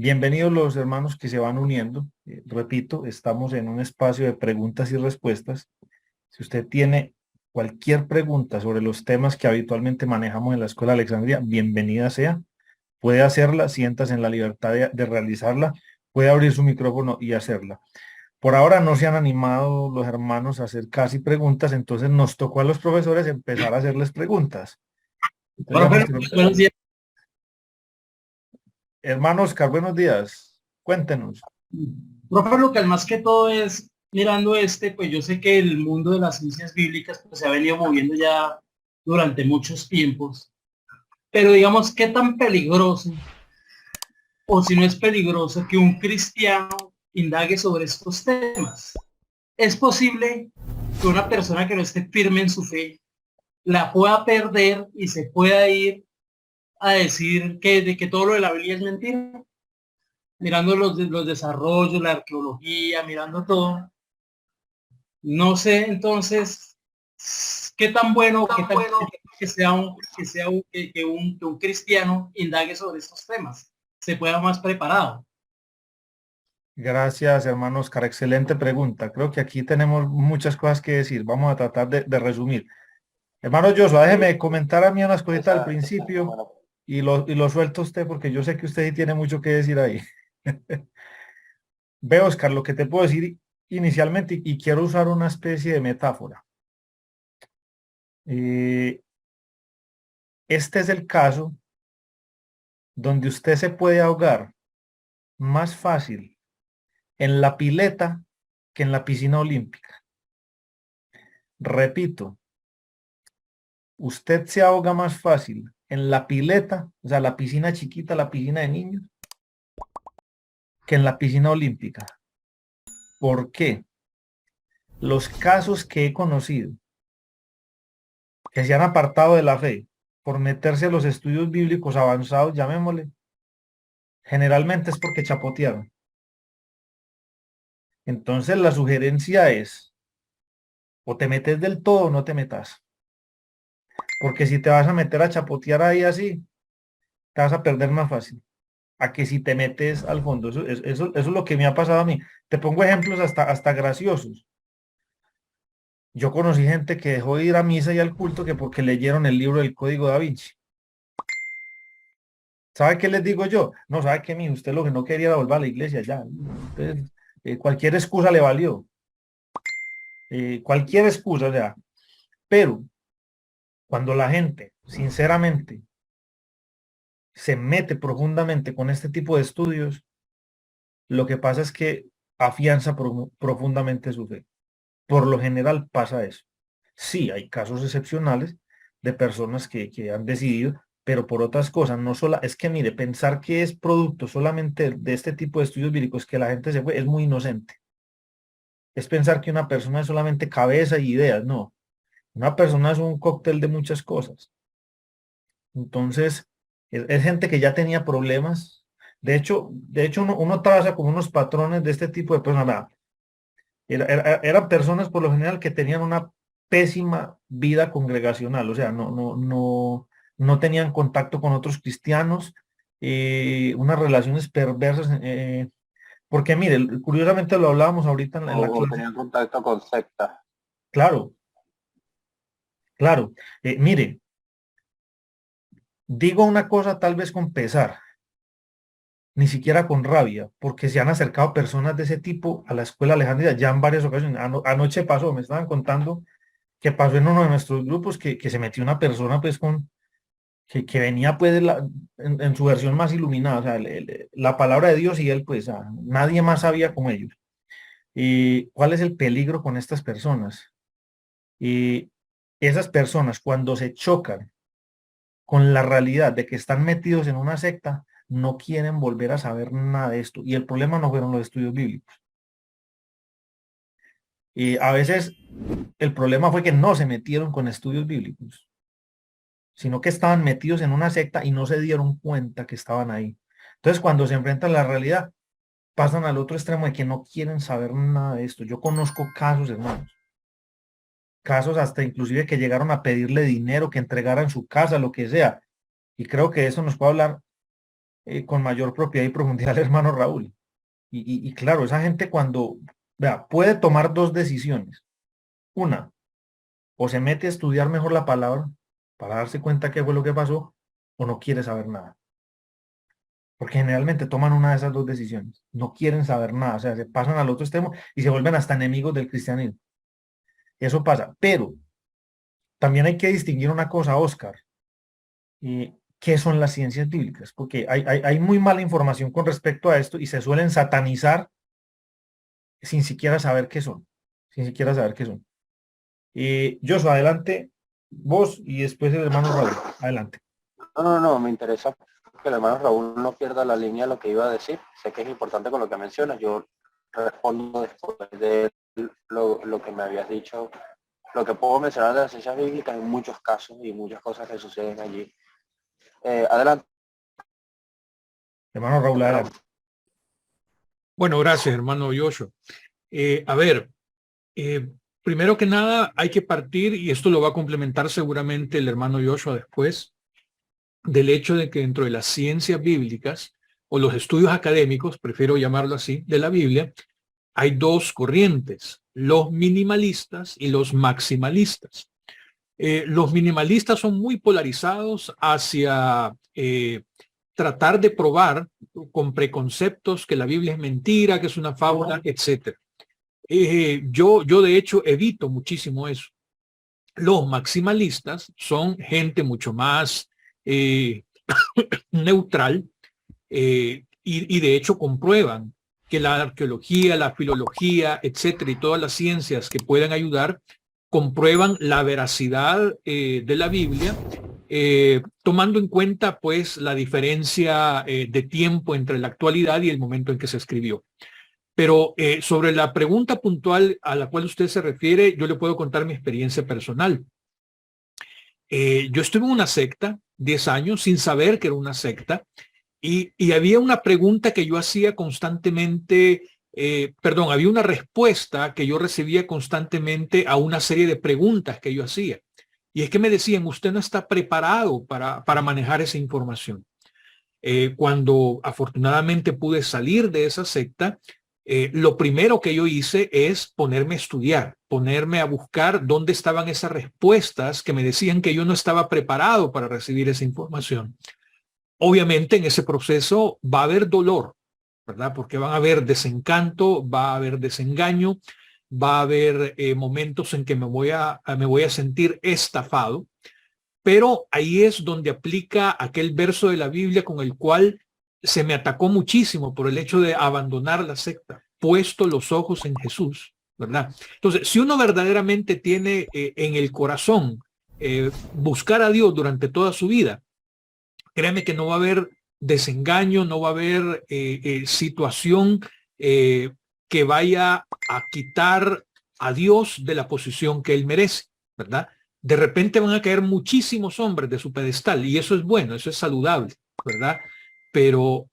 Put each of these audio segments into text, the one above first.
Bienvenidos los hermanos que se van uniendo. Repito, estamos en un espacio de preguntas y respuestas. Si usted tiene cualquier pregunta sobre los temas que habitualmente manejamos en la Escuela de Alexandria, bienvenida sea. Puede hacerla, siéntase en la libertad de realizarla, puede abrir su micrófono y hacerla. Por ahora no se han animado los hermanos a hacer casi preguntas, entonces nos tocó a los profesores empezar a hacerles preguntas. Entonces ya nos Profe, tocó. buenos días. Hermano Oscar, buenos días. Cuéntenos. Profe, lo que más que todo es mirando pues yo sé que el mundo de las ciencias bíblicas pues, se ha venido moviendo ya durante muchos tiempos, pero digamos, ¿qué tan peligroso o si no es peligroso que un cristiano indague sobre estos temas? ¿Es posible que una persona que no esté firme en su fe la pueda perder y se pueda ir a decir que todo lo de la Biblia es mentira? Mirando los desarrollos, la arqueología, mirando todo. No sé entonces qué tan bueno, qué tan que un cristiano indague sobre estos temas, se pueda más preparado. Gracias, hermano Oscar. Excelente pregunta. Creo que aquí tenemos muchas cosas que decir. Vamos a tratar de resumir. Hermano Joshua, déjeme comentar a mí unas cositas al principio y lo suelto a usted porque yo sé que usted sí tiene mucho que decir ahí. Ve, Oscar, lo que te puedo decir inicialmente y quiero usar una especie de metáfora. Eh, este es el caso donde usted se puede ahogar más fácil en la pileta que en la piscina olímpica. Repito, usted se ahoga más fácil en la pileta, o sea, la piscina chiquita, la piscina de niños, que en la piscina olímpica. ¿Por qué? Los casos que he conocido que se han apartado de la fe por meterse a los estudios bíblicos avanzados, llamémosle, generalmente es porque chapotearon. Entonces la sugerencia es, o te metes del todo o no te metas. Porque si te vas a meter a chapotear ahí así, te vas a perder más fácil. A que si te metes al fondo. Eso es lo que me ha pasado a mí. Te pongo ejemplos hasta graciosos. Yo conocí gente que dejó de ir a misa y al culto que porque leyeron el libro del Código Da Vinci. ¿Sabe qué les digo yo? No, ¿sabe qué, mijo? Usted lo que no quería era volver a la iglesia ya. Entonces, cualquier excusa le valió. Cualquier excusa, o sea. Pero cuando la gente, sinceramente, se mete profundamente con este tipo de estudios, lo que pasa es que afianza profundamente su fe. Por lo general pasa eso. Sí, hay casos excepcionales de personas que han decidido, pero por otras cosas, no solo, es que mire, pensar que es producto solamente de este tipo de estudios bíblicos que la gente se fue, es muy inocente. Es pensar que una persona es solamente cabeza y ideas, no. Una persona es un cóctel de muchas cosas. Entonces, es gente que ya tenía problemas. De hecho uno traza como unos patrones de este tipo de personas. Eran personas por lo general que tenían una pésima vida congregacional, o sea, no tenían contacto con otros cristianos, unas relaciones perversas, porque mire, curiosamente lo hablábamos ahorita en la O clase, tenían contacto con sectas. claro, claro, mire, digo una cosa tal vez con pesar, ni siquiera con rabia, porque se han acercado personas de ese tipo a la escuela Alejandría ya en varias ocasiones. Anoche pasó, me estaban contando que pasó en uno de nuestros grupos que se metió una persona pues que venía pues en su versión más iluminada, o sea, la palabra de Dios y él pues nadie más sabía como ellos. ¿Y cuál es el peligro con estas personas? Y esas personas cuando se chocan con la realidad de que están metidos en una secta, no quieren volver a saber nada de esto. Y el problema no fueron los estudios bíblicos. Y a veces el problema fue que no se metieron con estudios bíblicos, sino que estaban metidos en una secta y no se dieron cuenta que estaban ahí. Entonces, cuando se enfrentan a la realidad, pasan al otro extremo de que no quieren saber nada de esto. Yo conozco casos, hermanos, casos hasta inclusive que llegaron a pedirle dinero, que entregara en su casa, lo que sea. Y creo que eso nos puede hablar con mayor propiedad y profundidad al hermano Raúl. Y claro, esa gente cuando, vea, puede tomar dos decisiones. Una, o se mete a estudiar mejor la palabra para darse cuenta qué fue lo que pasó, o no quiere saber nada. Porque generalmente toman una de esas dos decisiones. No quieren saber nada, o sea, se pasan al otro extremo y se vuelven hasta enemigos del cristianismo. Eso pasa. Pero también hay que distinguir una cosa, Oscar, qué son las ciencias bíblicas, porque hay muy mala información con respecto a esto y se suelen satanizar sin siquiera saber qué son, sin siquiera saber qué son. Joshua, adelante, vos y después el hermano Raúl, adelante. No, me interesa que el hermano Raúl no pierda la línea de lo que iba a decir. Sé que es importante con lo que mencionas. Yo respondo después de lo que me habías dicho. Lo que puedo mencionar de las ciencias bíblicas en muchos casos y muchas cosas que suceden allí. Adelante. Hermano Raúl, adelante. Bueno, gracias, hermano Joshua. A ver, primero que nada hay que partir, y esto lo va a complementar seguramente el hermano Joshua después, del hecho de que dentro de las ciencias bíblicas o los estudios académicos, prefiero llamarlo así, de la Biblia, hay dos corrientes, los minimalistas y los maximalistas. Los minimalistas son muy polarizados hacia tratar de probar con preconceptos que la Biblia es mentira, que es una fábula, etc. Yo de hecho evito muchísimo eso. Los maximalistas son gente mucho más neutral, y de hecho comprueban que la arqueología, la filología, etcétera, y todas las ciencias que puedan ayudar, comprueban la veracidad de la Biblia, tomando en cuenta pues la diferencia de tiempo entre la actualidad y el momento en que se escribió. Pero sobre la pregunta puntual a la cual usted se refiere, yo le puedo contar mi experiencia personal. Yo estuve en una secta 10 años sin saber que era una secta, y había una pregunta que yo hacía constantemente, había una respuesta que yo recibía constantemente a una serie de preguntas que yo hacía. Y es que me decían, usted no está preparado para manejar esa información. Cuando afortunadamente pude salir de esa secta, lo primero que yo hice es ponerme a estudiar, ponerme a buscar dónde estaban esas respuestas que me decían que yo no estaba preparado para recibir esa información. Obviamente en ese proceso va a haber dolor, ¿verdad? Porque van a haber desencanto, va a haber desengaño, va a haber momentos en que me voy a sentir estafado, pero ahí es donde aplica aquel verso de la Biblia con el cual se me atacó muchísimo por el hecho de abandonar la secta, puesto los ojos en Jesús, ¿verdad? Entonces, si uno verdaderamente tiene en el corazón buscar a Dios durante toda su vida, créeme que no va a haber desengaño, no va a haber situación que vaya a quitar a Dios de la posición que él merece, ¿verdad? De repente van a caer muchísimos hombres de su pedestal y eso es bueno, eso es saludable, ¿verdad? Pero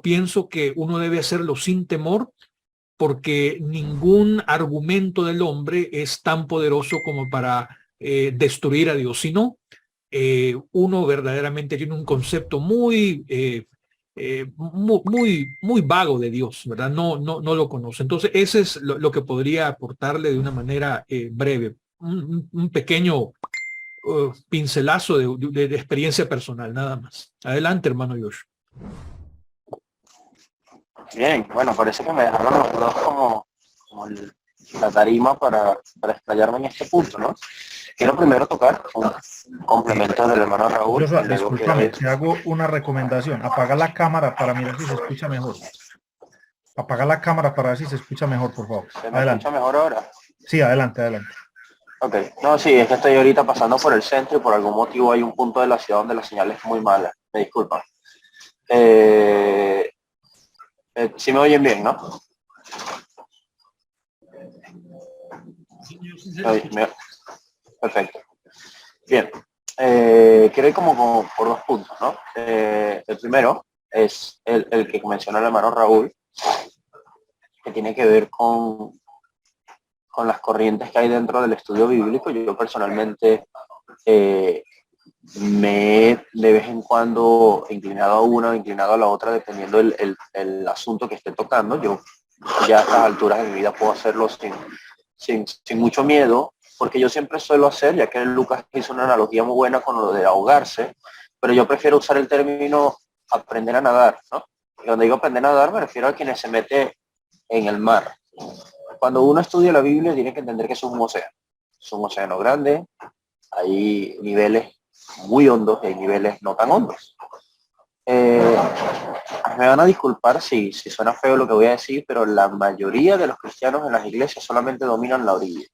pienso que uno debe hacerlo sin temor, porque ningún argumento del hombre es tan poderoso como para destruir a Dios, sino uno verdaderamente tiene un concepto muy vago de Dios, ¿verdad? No lo conoce. Entonces, ese es lo que podría aportarle de una manera breve, un pequeño pincelazo de experiencia personal, nada más. Adelante, hermano Josh. Bien, bueno, parece que me dejaron los dos como la tarima para explayarme en este punto, ¿no? Quiero primero tocar un complemento del hermano Raúl. Joshua, discúlpame, te hago una recomendación. Apaga la cámara para mirar si se escucha mejor. Apaga la cámara para ver si se escucha mejor, por favor. ¿Se me Adelante. escucha mejor ahora? Sí, adelante, adelante. Ok, no, sí, es que estoy ahorita pasando por el centro y por algún motivo hay un punto de la ciudad donde la señal es muy mala. Me disculpan. Sí me oyen bien, ¿no? Perfecto. Bien. Quiero ir como por dos puntos, ¿no? El primero es el que mencionó el hermano Raúl, que tiene que ver con las corrientes que hay dentro del estudio bíblico. Yo personalmente me he de vez en cuando inclinado a una o inclinado a la otra, dependiendo el asunto que esté tocando. Yo ya a estas alturas de mi vida puedo hacerlo sin mucho miedo, porque yo siempre suelo hacer, ya que Lucas hizo una analogía muy buena con lo de ahogarse, pero yo prefiero usar el término aprender a nadar, ¿no? Y cuando digo aprender a nadar me refiero a quienes se mete en el mar. Cuando uno estudia la Biblia tiene que entender que es un océano. Es un océano grande, hay niveles muy hondos y hay niveles no tan hondos. Me van a disculpar si suena feo lo que voy a decir, pero la mayoría de los cristianos en las iglesias solamente dominan la orilla.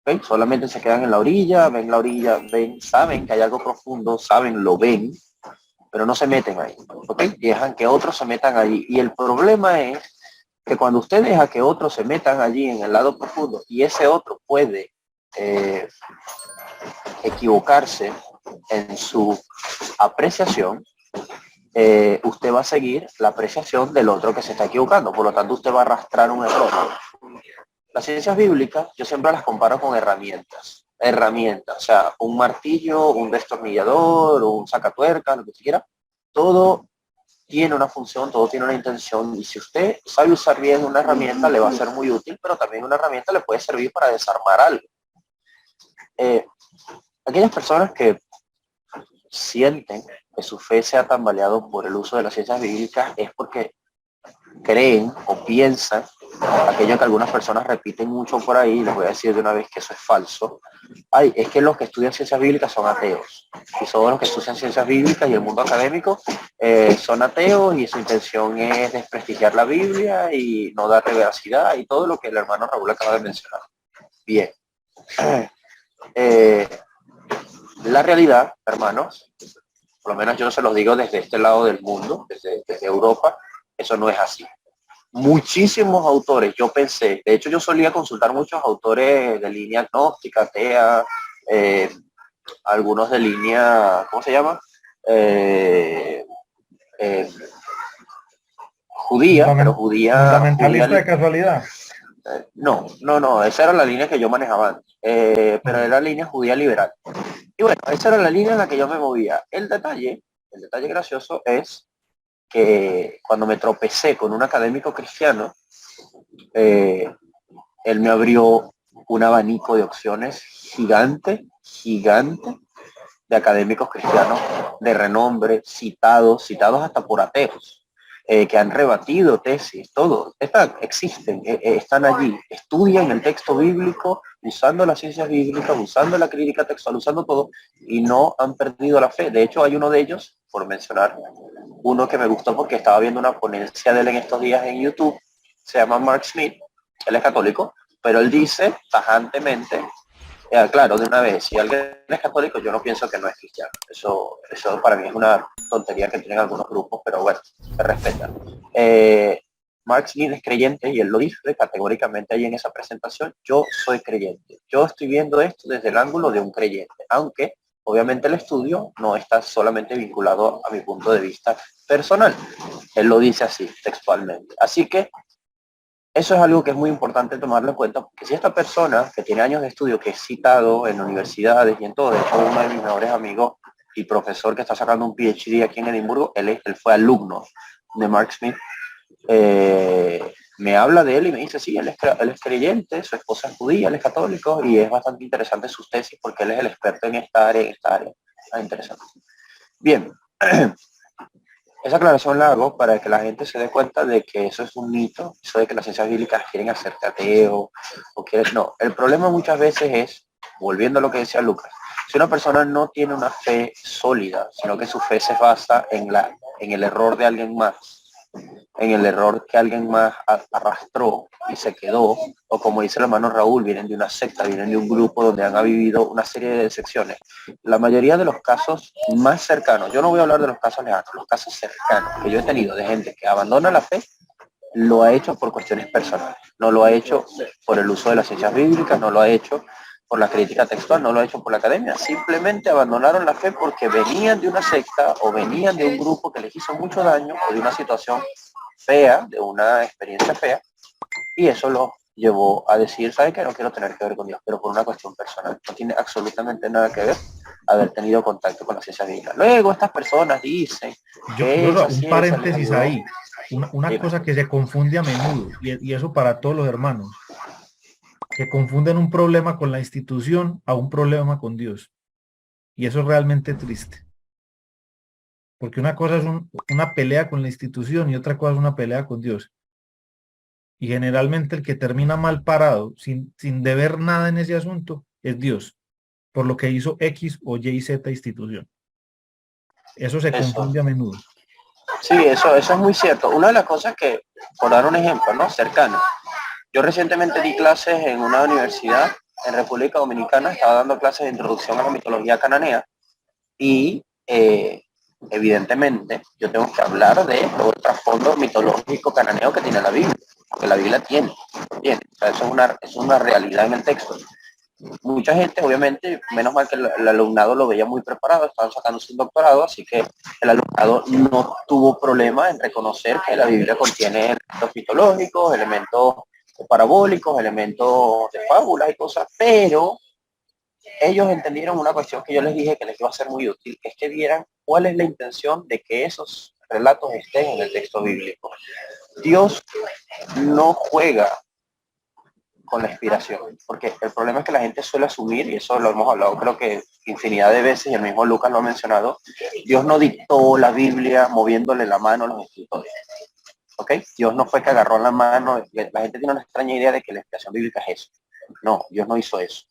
¿Okay? Solamente se quedan en la orilla, ven, saben que hay algo profundo, saben, lo ven, pero no se meten ahí. ¿Okay? Y dejan que otros se metan allí. Y el problema es que cuando usted deja que otros se metan allí en el lado profundo y ese otro puede equivocarse en su apreciación, usted va a seguir la apreciación del otro que se está equivocando. Por lo tanto, usted va a arrastrar un error. Las ciencias bíblicas yo siempre las comparo con herramientas. Herramientas, o sea, un martillo, un destornillador, un sacatuerca, lo que quiera. Todo tiene una función, todo tiene una intención. Y si usted sabe usar bien una herramienta, le va a ser muy útil, pero también una herramienta le puede servir para desarmar algo. Aquellas personas que sienten que su fe se ha tambaleado por el uso de las ciencias bíblicas es porque creen o piensan aquello que algunas personas repiten mucho por ahí. Les voy a decir de una vez que eso es falso. Es que los que estudian ciencias bíblicas son ateos, y todos los que estudian ciencias bíblicas y el mundo académico son ateos, y su intención es desprestigiar la Biblia y no darle veracidad y todo lo que el hermano Raúl acaba de mencionar. Bien, la realidad, hermanos, por lo menos yo se los digo desde este lado del mundo, desde Europa, eso no es así. Muchísimos autores, yo pensé, de hecho yo solía consultar muchos autores de línea agnóstica, atea, algunos de línea, ¿cómo se llama? Judía, pero fundamentalista de casualidad. No, esa era la línea que yo manejaba antes, pero era la línea judía liberal. Y bueno, esa era la línea en la que yo me movía. El detalle gracioso es que cuando me tropecé con un académico cristiano, él me abrió un abanico de opciones gigante de académicos cristianos de renombre, citados hasta por ateos, que han rebatido tesis, todo, existen, están allí, estudian el texto bíblico, usando las ciencias bíblicas, usando la crítica textual, usando todo, y no han perdido la fe. De hecho, hay uno de ellos, por mencionar, uno que me gustó porque estaba viendo una ponencia de él en estos días en YouTube, se llama Mark Smith, él es católico, pero él dice tajantemente, claro, de una vez, si alguien es católico, yo no pienso que no es cristiano. Eso para mí es una tontería que tienen algunos grupos, pero bueno, se respeta. Mark Smith es creyente y él lo dice categóricamente ahí en esa presentación: yo soy creyente. Yo estoy viendo esto desde el ángulo de un creyente, aunque obviamente el estudio no está solamente vinculado a mi punto de vista personal. Él lo dice así, textualmente. Así que eso es algo que es muy importante tomarlo en cuenta, porque si esta persona que tiene años de estudio, que es citado en universidades y en todo, de hecho uno de mis mejores amigos y profesor que está sacando un PhD aquí en Edimburgo, él fue alumno de Mark Smith, me habla de él y me dice, sí, él es creyente, su esposa es judía, él es católico, y es bastante interesante sus tesis porque él es el experto en esta área. Interesante. Bien. Esa aclaración la hago para que la gente se dé cuenta de que eso es un mito, eso de que las ciencias bíblicas quieren hacerte ateo o quieren... No, el problema muchas veces es, volviendo a lo que decía Lucas, si una persona no tiene una fe sólida, sino que su fe se basa en el error de alguien más, en el error que alguien más arrastró y se quedó, o como dice el hermano Raúl, vienen de una secta, vienen de un grupo donde han vivido una serie de decepciones. La mayoría de los casos más cercanos, yo no voy a hablar de los casos lejanos, los casos cercanos que yo he tenido de gente que abandona la fe, lo ha hecho por cuestiones personales, no lo ha hecho por el uso de las ciencias bíblicas, no lo ha hecho por la crítica textual, no lo ha hecho por la academia, simplemente abandonaron la fe porque venían de una secta o venían de un grupo que les hizo mucho daño o de una situación fea, de una experiencia fea, y eso llevó a decir, ¿sabe qué? No quiero tener que ver con Dios, pero por una cuestión personal. No tiene absolutamente nada que ver haber tenido contacto con la ciencia bíblica. Luego estas personas dicen que esa Un ciencia les paréntesis ayudó. ahí. Una Dime. cosa que se confunde a menudo, y eso para todos los hermanos, que confunden un problema con la institución a un problema con Dios. Y eso es realmente triste. Porque una cosa es una pelea con la institución y otra cosa es una pelea con Dios. Y generalmente el que termina mal parado, sin deber nada en ese asunto, es Dios, por lo que hizo X o Y, Z institución. Eso se Eso. confunde a menudo. Sí, eso es muy cierto. Una de las cosas que, por dar un ejemplo, ¿no? Cercano. Yo recientemente di clases en una universidad en República Dominicana, estaba dando clases de introducción a la mitología cananea y evidentemente yo tengo que hablar de todo el trasfondo mitológico cananeo que tiene la Biblia, porque la Biblia tiene. O sea, eso es una realidad en el texto. Mucha gente, obviamente, menos mal que el alumnado lo veía muy preparado, estaban sacando su doctorado, así que el alumnado no tuvo problema en reconocer que la Biblia contiene elementos mitológicos, elementos parabólicos, elementos de fábulas y cosas, pero ellos entendieron una cuestión que yo les dije que les iba a ser muy útil, que es que vieran cuál es la intención de que esos relatos estén en el texto bíblico. Dios no juega con la inspiración, porque el problema es que la gente suele asumir, y eso lo hemos hablado creo que infinidad de veces, y el mismo Lucas lo ha mencionado, Dios no dictó la Biblia moviéndole la mano a los escritores. ¿Ok? Dios no fue que agarró la mano, la gente tiene una extraña idea de que la inspiración bíblica es eso. No, Dios no hizo eso.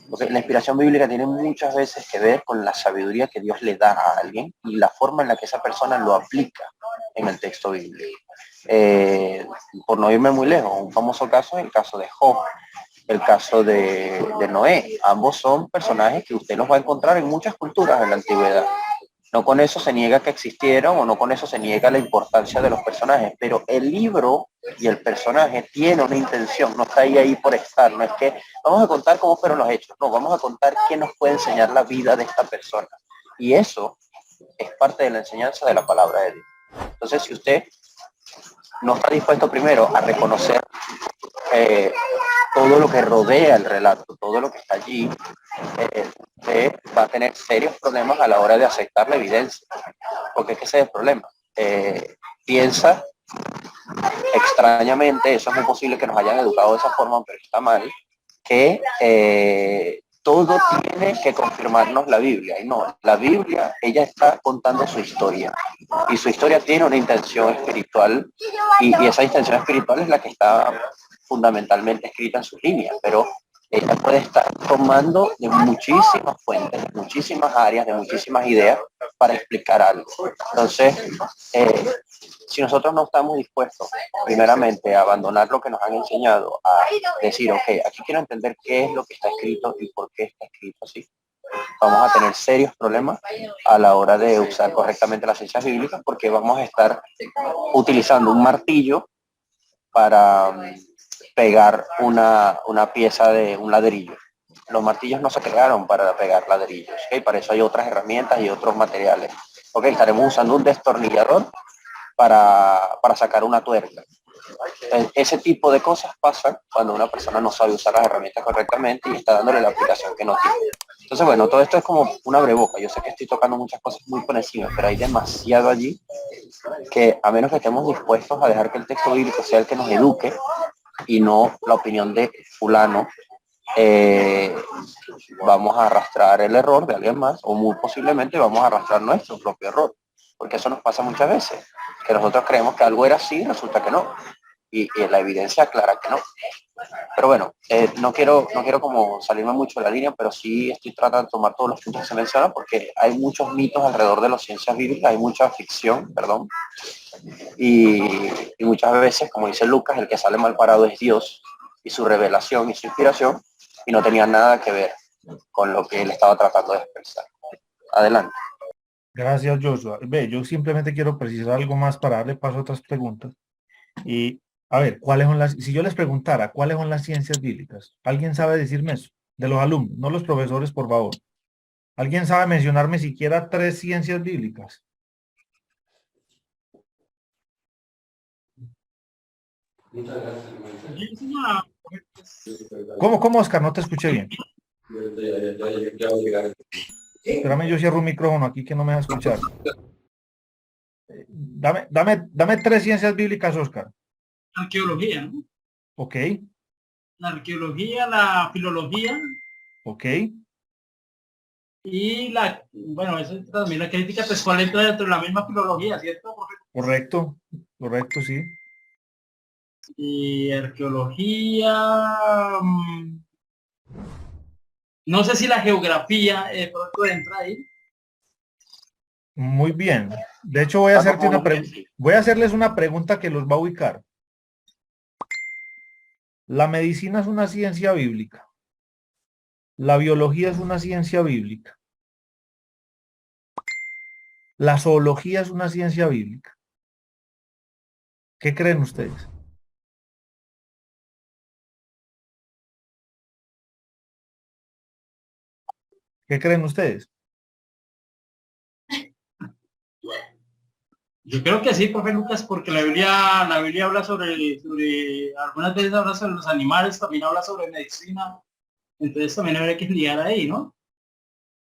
Porque la inspiración bíblica tiene muchas veces que ver con la sabiduría que Dios le da a alguien y la forma en la que esa persona lo aplica en el texto bíblico. Por no irme muy lejos, un famoso caso es el caso de Job, el caso de Noé. Ambos son personajes que usted los va a encontrar en muchas culturas en la antigüedad. No con eso se niega que existieron o no con eso se niega la importancia de los personajes, pero el libro y el personaje tiene una intención, no está ahí por estar, no es que vamos a contar cómo fueron los hechos, no, vamos a contar qué nos puede enseñar la vida de esta persona. Y eso es parte de la enseñanza de la palabra de Dios. Entonces, si usted no está dispuesto primero a reconocer todo lo que rodea el relato, todo lo que está allí, va a tener serios problemas a la hora de aceptar la evidencia, porque es que ese es el problema. Piensa extrañamente, eso es muy posible que nos hayan educado de esa forma, pero está mal, que todo tiene que confirmarnos la Biblia. Y no, la Biblia, ella está contando su historia. Y su historia tiene una intención espiritual. Y esa intención espiritual es la que está fundamentalmente escrita en sus líneas. Pero ella puede estar tomando de muchísimas fuentes, de muchísimas áreas, de muchísimas ideas para explicar algo. Entonces, si nosotros no estamos dispuestos, primeramente, a abandonar lo que nos han enseñado, a decir, ok, aquí quiero entender qué es lo que está escrito y por qué está escrito así, vamos a tener serios problemas a la hora de usar correctamente las ciencias bíblicas, porque vamos a estar utilizando un martillo para pegar una pieza de un ladrillo. Los martillos no se crearon para pegar ladrillos, ¿okay? Para eso hay otras herramientas y otros materiales. Okay, estaremos usando un destornillador para sacar una tuerca. Ese tipo de cosas pasan cuando una persona no sabe usar las herramientas correctamente y está dándole la aplicación que no tiene. Entonces, bueno, todo esto es como una breboca. Yo sé que estoy tocando muchas cosas muy por encima, pero hay demasiado allí que, a menos que estemos dispuestos a dejar que el texto bíblico sea el que nos eduque y no la opinión de fulano, vamos a arrastrar el error de alguien más, o muy posiblemente vamos a arrastrar nuestro propio error, porque eso nos pasa muchas veces, que nosotros creemos que algo era así y resulta que no, y la evidencia aclara que no. Pero bueno, no quiero como salirme mucho de la línea, pero sí estoy tratando de tomar todos los puntos que se mencionan, porque hay muchos mitos alrededor de las ciencias bíblicas, hay mucha ficción, perdón, y muchas veces, como dice Lucas, el que sale mal parado es Dios y su revelación y su inspiración, y no tenía nada que ver con lo que él estaba tratando de expresar. Adelante. Gracias, Joshua. Ve, yo simplemente quiero precisar algo más para darle paso a otras preguntas. Y a ver, si yo les preguntara, ¿cuáles son las ciencias bíblicas? ¿Alguien sabe decirme eso? De los alumnos, no los profesores, por favor. ¿Alguien sabe mencionarme siquiera 3 ciencias bíblicas? Yo hice una ¿Cómo, Oscar? No te escuché bien. Espérame, yo cierro un micrófono aquí que no me va a escuchar. Dame 3 ciencias bíblicas, Oscar. Arqueología, ¿no? Ok, La arqueología, la filología ok. y bueno, eso también la crítica textual entra dentro de la misma filología, ¿cierto, profe? Correcto, correcto, sí. Y arqueología, no sé si la geografía pronto entra ahí. Muy bien. De hecho, voy a hacerles una pregunta que los va a ubicar. La medicina es una ciencia bíblica. La biología es una ciencia bíblica. La zoología es una ciencia bíblica. ¿Qué creen ustedes? ¿Qué creen ustedes? Yo creo que sí, profe Lucas, porque la Biblia habla sobre, algunas veces habla sobre los animales, también habla sobre medicina, entonces también habría que liar ahí, ¿no?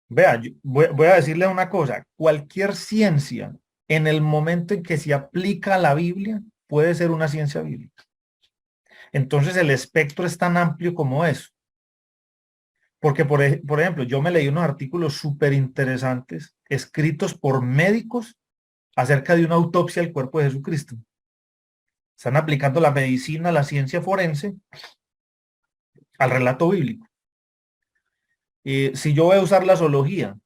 Vea, voy a decirle una cosa. Cualquier ciencia, en el momento en que se aplica a la Biblia, puede ser una ciencia bíblica. Entonces el espectro es tan amplio como eso. Porque, por ejemplo, yo me leí unos artículos súper interesantes escritos por médicos acerca de una autopsia al cuerpo de Jesucristo. Están aplicando la medicina, la ciencia forense al relato bíblico. Si yo voy a usar la zoología,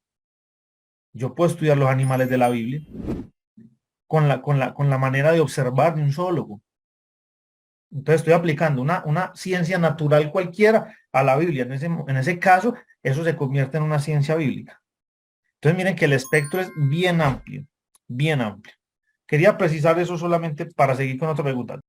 yo puedo estudiar los animales de la Biblia con la manera de observar de un zoólogo. Entonces estoy aplicando una ciencia natural cualquiera a la Biblia. En ese caso, eso se convierte en una ciencia bíblica. Entonces miren que el espectro es bien amplio, bien amplio. Quería precisar eso solamente para seguir con otra pregunta.